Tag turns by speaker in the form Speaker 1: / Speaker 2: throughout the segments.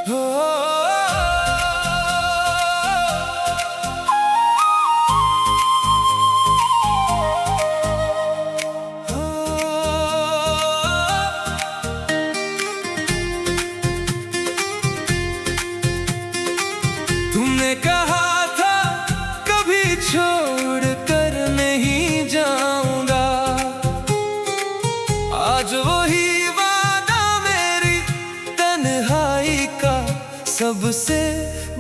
Speaker 1: तुमने कहा था कभी छोड़ कर नहीं जाऊंगा, आज वही वादा मेरी तन्हाई का सबसे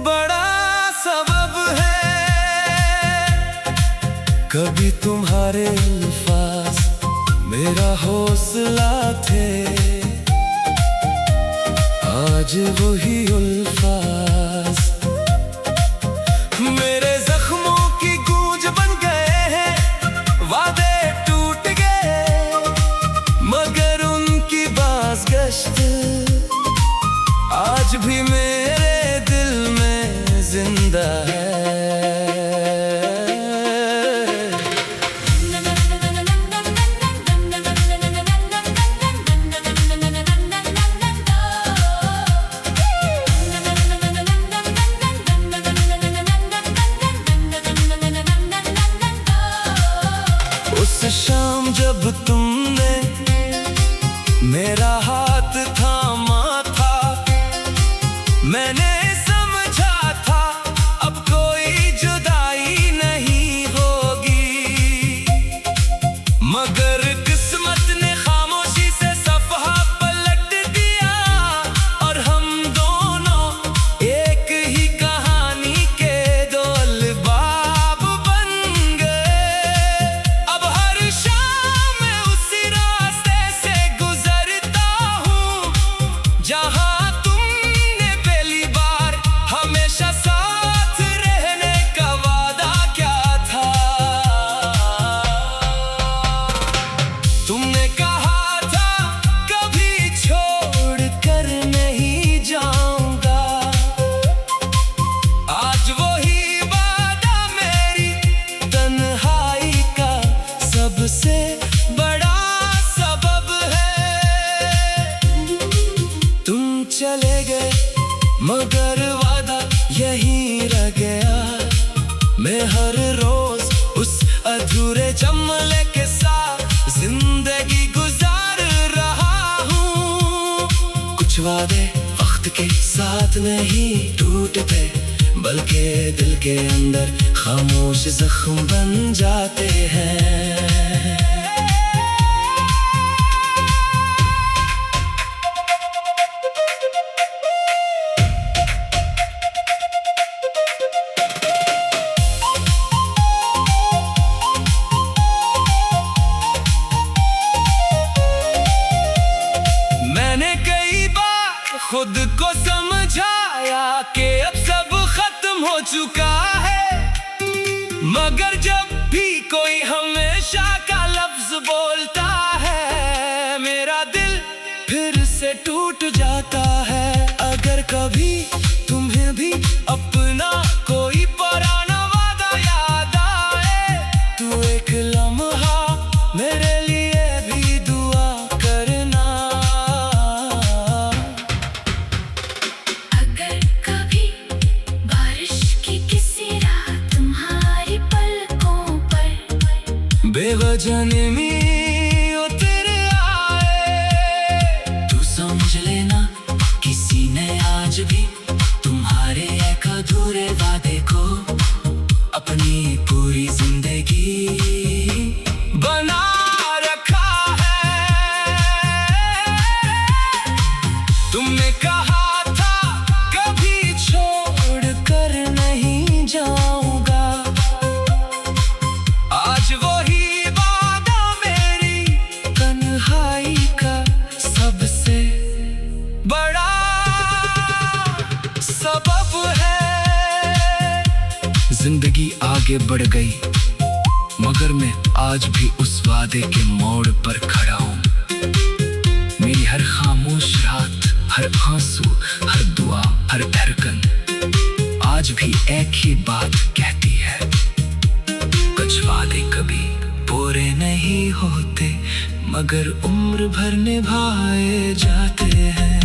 Speaker 1: बड़ा सबब है। कभी तुम्हारे अल्फाज मेरा हौसला थे, आज वही अल्फाज मेरे जख्मों की गूंज बन गए हैं। वादे टूट गए मगर उनकी बाज़गश्त आज भी मेरे दिल में जिंदा है। उस शाम जब तुमने मेरा हाथ थामा था, मैंने समझा था अब कोई जुदाई नहीं होगी, मगर किस्मत ने खामोशी से सफ़हा पलट दिया और हम दोनों एक ही कहानी के दो अलबाब बन गए। अब हर शाम मैं उसी रास्ते से गुजरता हूँ जहाँ तुमने पहली बार हमेशा साथ रहने का वादा क्या था। तुमने कहा था कभी छोड़ कर नहीं जाऊंगा, आज वही वादा मेरी तन्हाई का सबसे बड़ा सबब है। तुम चले गए मगर वादा यहीं रह गया, मैं हर रोज उस अधूरे जमले के साथ जिंदगी गुजार रहा हूँ। कुछ वादे वक्त के साथ नहीं टूटते बल्कि दिल के अंदर खामोश जख्म बन जाते हैं। मैंने कई बार खुद को समझाया कि अब सब खत्म हो चुका है, मगर जब भी कोई हमेशा का लफ्ज बोलता है मेरा दिल फिर से टूट जाता है। अगर कभी तुम्हें भी अपना कोई पुराना वादा याद आए तो एक लम्हा मेरे लिए भी दुआ करना।
Speaker 2: अगर कभी बारिश की किसी रात तुम्हारी पलकों पर
Speaker 1: बेवजह नमी उतर आए,
Speaker 3: तू समझ लेना किसी ने आज भी तुम्हारे एक अधूरे वादे को अपनी पूरी जिंदगी
Speaker 1: बना रखा है। तुमने कहा था कभी छोड़ कर नहीं जाऊंगा, आज वही वादा मेरी तन्हाई का सबसे बड़ा सबब है।
Speaker 3: जिंदगी आगे बढ़ गई मगर मैं आज भी उस वादे के मोड़ पर खड़ा हूँ। मेरी हर खामोश रात, हर आंसू, हर दुआ, हर धड़कन आज भी एक ही बात कहती है, कुछ वादे कभी पूरे नहीं होते मगर उम्र भर निभाए जाते हैं।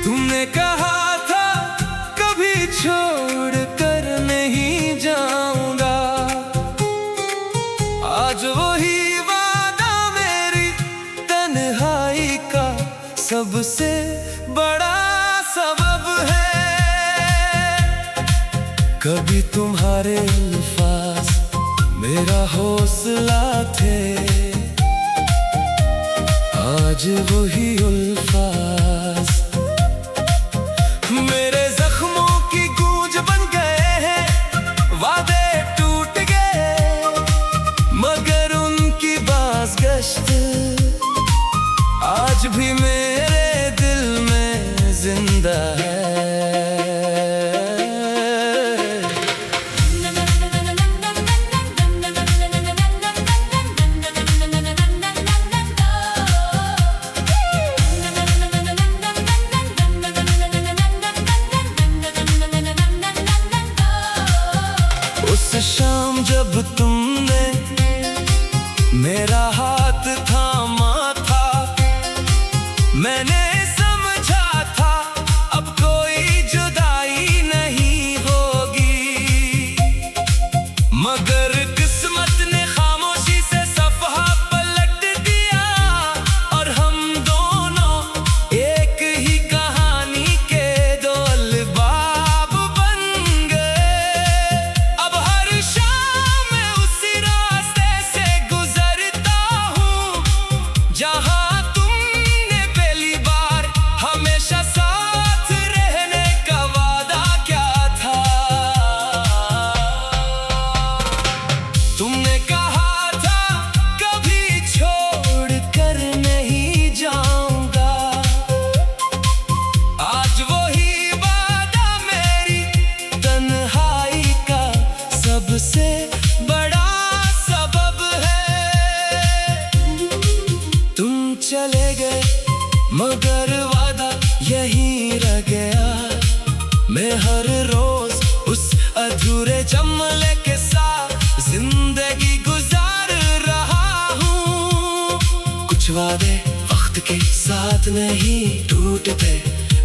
Speaker 1: तुमने कहा था कभी छोड़ कर नहीं जाऊंगा, आज वही वादा मेरी तन्हाई का सबसे बड़ा सबब है। कभी तुम्हारे अल्फाज मेरा हौसला थे, आज वही अल्फाज मेरे जख्मों की गूंज बन गए हैं। वादे टूट गए मगर उनकी बाज़गश्त आज भी मेरे दिल में जिंदा है। उस शाम जब तुमने मेरा हाथ थामा था, मैंने समझा था अब कोई जुदाई नहीं होगी, मगर किस्मत ने खामोशी से सफ़हा पलट दिया और हम दोनों एक ही कहानी के दो अलबाब बन गए। अब हर शाम मैं उसी रास्ते से गुजरता हूँ जहाँ तुमने पहली बार हमेशा साथ रहने का वादा क्या था। तुमने कहा था कभी छोड़ कर नहीं जाऊंगा, आज वही वादा मेरी तन्हाई का सबसे बड़ा सबब है। तुम चले गए मगर वादा यहीं रह गया, मैं हर रोज उस अधूरे जमले के साथ जिंदगी गुजार रहा हूँ। कुछ वादे वक्त के साथ नहीं टूटते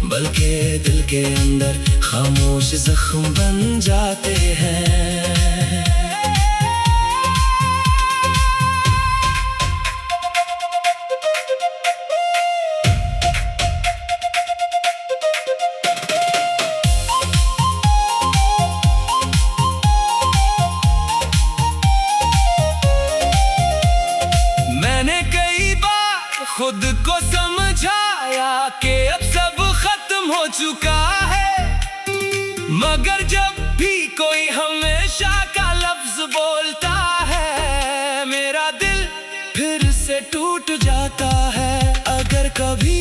Speaker 1: बल्कि दिल के अंदर खामोश जख्म बन जाते हैं। मैंने कई बार खुद को समझाया कि अब सब खत्म हो चुका है, मगर जब भी कोई हमेशा का लफ्ज बोलता है मेरा दिल फिर से टूट जाता है। अगर कभी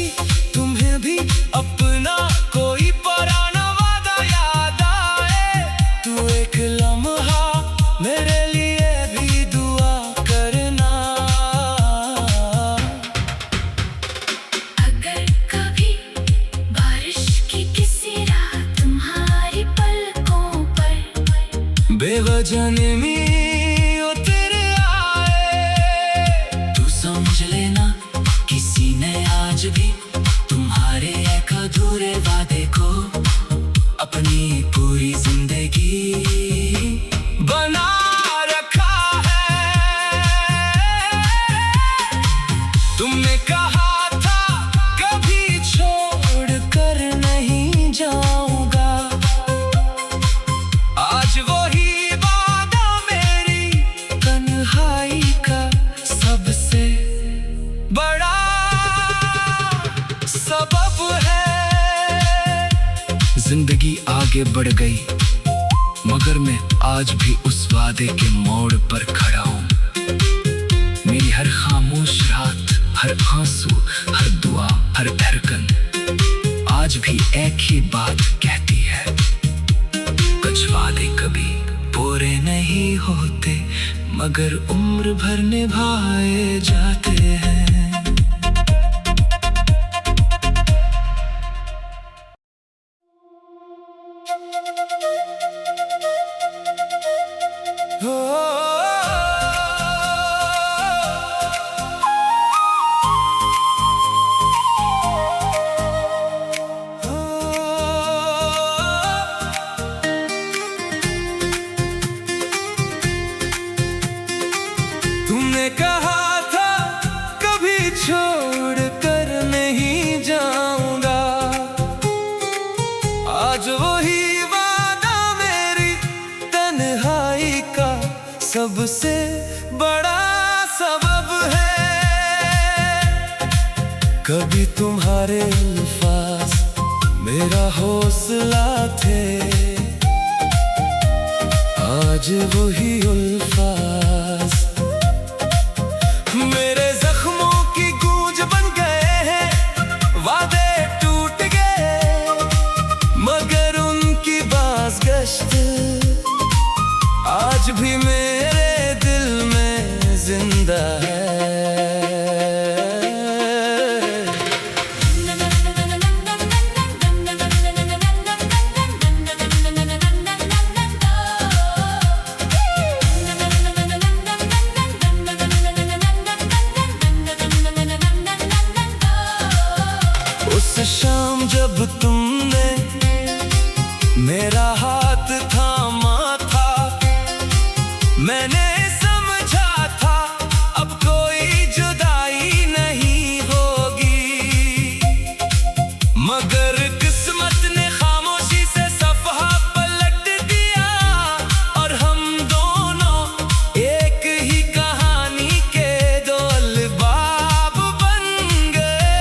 Speaker 1: तुम्हें भी अपना कोई पुराना वादा याद आए तो एक लम्हा मेरे लिए भी दुआ करना।
Speaker 2: अगर कभी बारिश की किसी रात तुम्हारी पलकों पर
Speaker 1: बेवजह नमी उतर आए
Speaker 3: तू समझ लेना किसी ने आज भी तुम्हारे एक अधूरे वादे को अपनी पूरी जिंदगी
Speaker 1: बना रखा है। तुमने कहा था कभी छोड़ कर नहीं जाऊंगा, आज वही वादा मेरी तन्हाई का सबसे बड़ा सबब है।
Speaker 3: जिंदगी आगे बढ़ गई मगर मैं आज भी उस वादे के मोड़ पर खड़ा हूँ। मेरी हर खामोश रात, हर आंसू, हर दुआ, हर धड़कन आज भी एक ही बात कहती है, कुछ वादे कभी पूरे नहीं होते मगर उम्र भर निभाए जाते हैं।
Speaker 1: कभी तुम्हारे अल्फाज मेरा हौसला थे, आज वही अल्फाज मेरे जख्मों की गूंज बन गए हैं। वादे टूट गए मगर उनकी बाज़गश्त आज भी मेरे दिल में जिंदा है। उस शाम जब तुमने मेरा हाथ थामा था, मैंने समझा था अब कोई जुदाई नहीं होगी, मगर किस्मत ने खामोशी से सफ़हा पलट दिया और हम दोनों एक ही कहानी के दो अलबाब बन गए।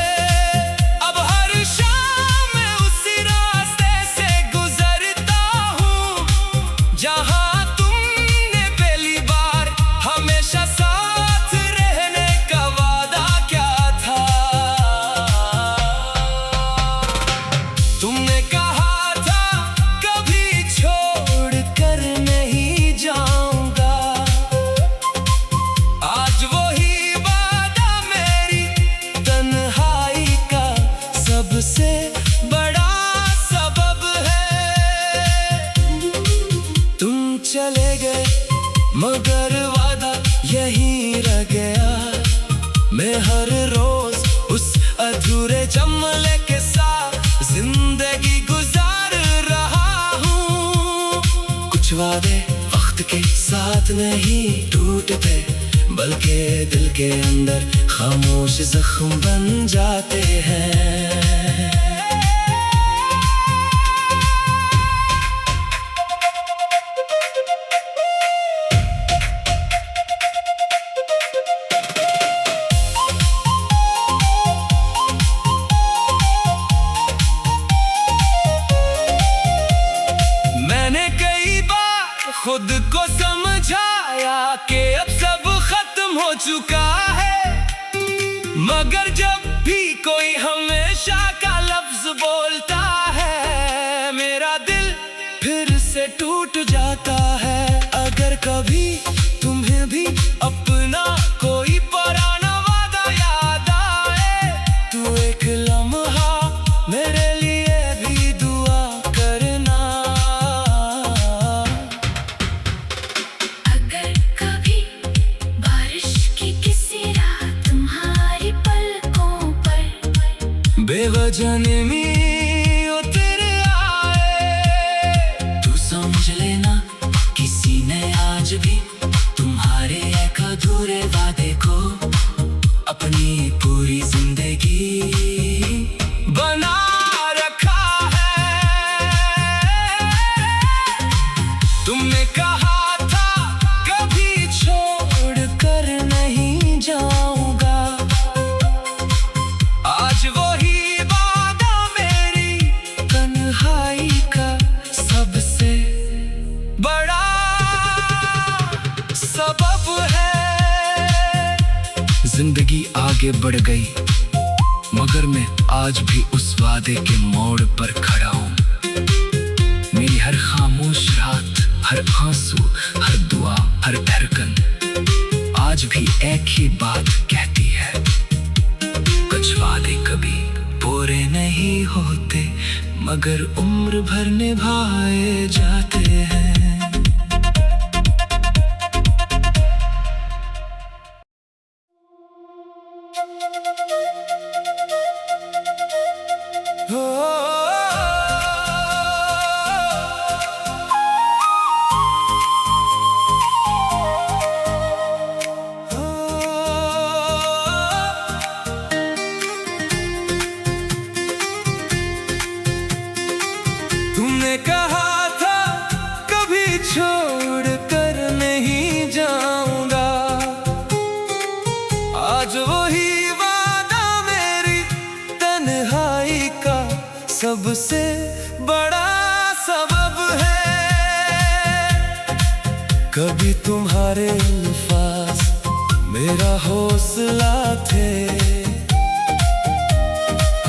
Speaker 1: अब हर शाम मैं उसी रास्ते से गुजरता हूँ जहाँ तुमने पहली बार हमेशा साथ रहने का वादा क्या था। तुमने कहा था कभी छोड़ कर नहीं जाऊंगा, आज वही वादा मेरी तन्हाई का सबसे बड़ा सबब है। तुम चले गए मगर वादा यहीं रह गया, मैं हर रोज उस अधूरे जमले के साथ जिंदगी गुजार रहा हूँ। कुछ वादे वक्त के साथ नहीं टूटते बल्कि दिल के अंदर खामोश जख्म बन जाते हैं। मैंने कई बार खुद को समझाया कि अब सब खत्म हो चुका है, मगर जब भी कोई हमेशा का लफ्ज बोलता है मेरा दिल फिर से टूट जाता है। अगर कभी तुम्हें भी अपना कोई पुराना वादा याद आए तो एक लम्हा मेरे लिए भी दुआ करना।
Speaker 2: अगर कभी बारिश की किसी रात तुम्हारी पलकों पर
Speaker 1: बेवजह नमी उतर आए
Speaker 3: तू समझ लेना किसी ने आज भी तुम्हारे एक अधूरे वादे को अपनी पूरी जिंदगी
Speaker 1: बना रखा है। तुमने कहा था कभी छोड़ कर नहीं जाऊंगा, आज वही वादा मेरी तन्हाई का सबसे बड़ा सबब है।
Speaker 3: जिंदगी आगे बढ़ गई मगर मैं आज भी उस वादे के मोड़ पर खड़ा हूँ। मेरी हर खामोश रात, हर आंसू, हर दुआ, हर धड़कन आज भी एक ही बात कहती है, कुछ वादे कभी पूरे नहीं होते मगर उम्र भर निभाए जाते हैं।
Speaker 1: तुमने कहा था कभी छोड़ कर नहीं जाऊंगा, आज वही वादा मेरी सबसे बड़ा सबब है। कभी तुम्हारे अल्फाज मेरा हौसला थे,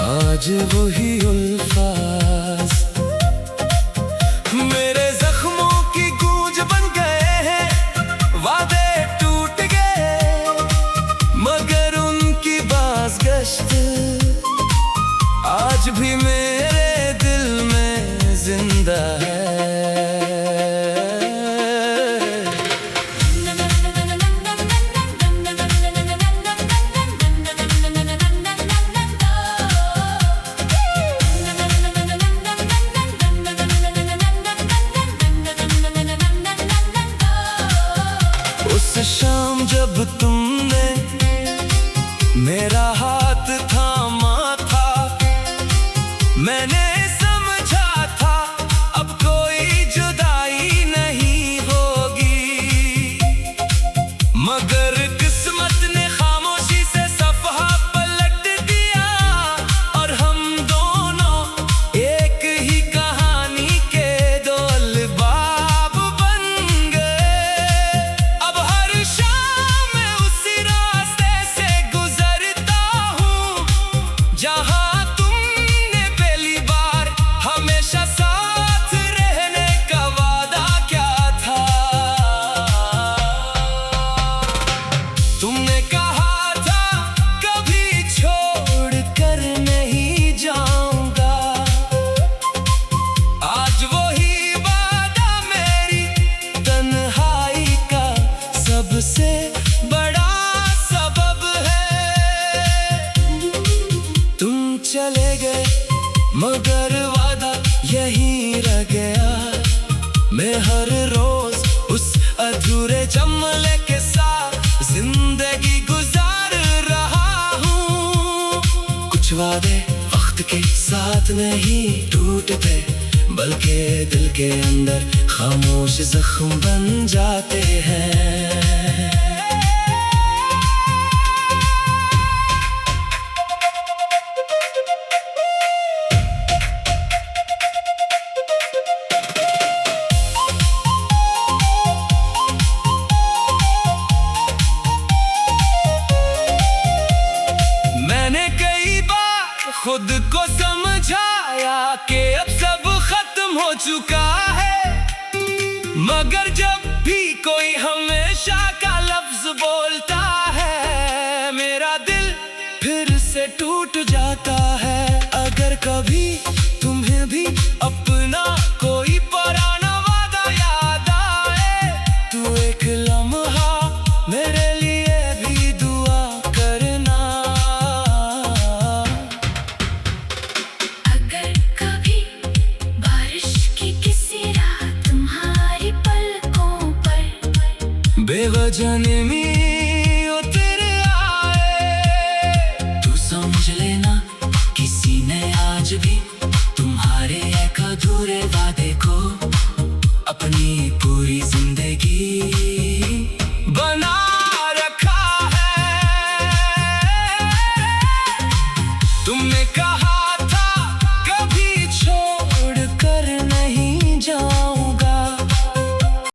Speaker 1: आज वही अल्फाज मेरे जख्मों की गूंज बन गए हैं। वादे टूट गए मगर उनकी बाज़गश्त आज भी मेरे दिल में जिंदा है। उस शाम जब तुमने मेरा हाथ थामा था, मैंने समझा था अब कोई जुदाई नहीं होगी, मगर किस्मत ने खामोशी से सफ़हा पलट दिया और हम दोनों एक ही कहानी के दो अलबाब बन गए। अब हर शाम मैं उसी रास्ते से गुजरता हूँ जहाँ तुमने पहली बार हमेशा साथ रहने का वादा क्या था। तुमने कहा था कभी छोड़ कर नहीं जाऊंगा, आज वही वादा मेरी तन्हाई का सबसे बड़ा सबब है। तुम चले गए मगर वादा यहीं रह गया, मैं हर रोज उस अधूरे जमले के साथ जिंदगी गुजार रहा हूँ। कुछ वादे वक्त के साथ नहीं टूटते बल्कि दिल के अंदर खामोश जख्म बन जाते हैं। मैंने कई बार खुद को समझाया कि अब सब खत्म हो चुका है, मगर जब भी कोई हमेशा का लफ्ज बोलता है मेरा दिल फिर से टूट जाता है। अगर कभी तुम्हें भी अपना कोई पुराना वादा याद आए तो एक लम्हा मेरे लिए भी दुआ करना।
Speaker 2: अगर कभी बारिश की किसी रात तुम्हारी पलकों पर
Speaker 1: बेवजह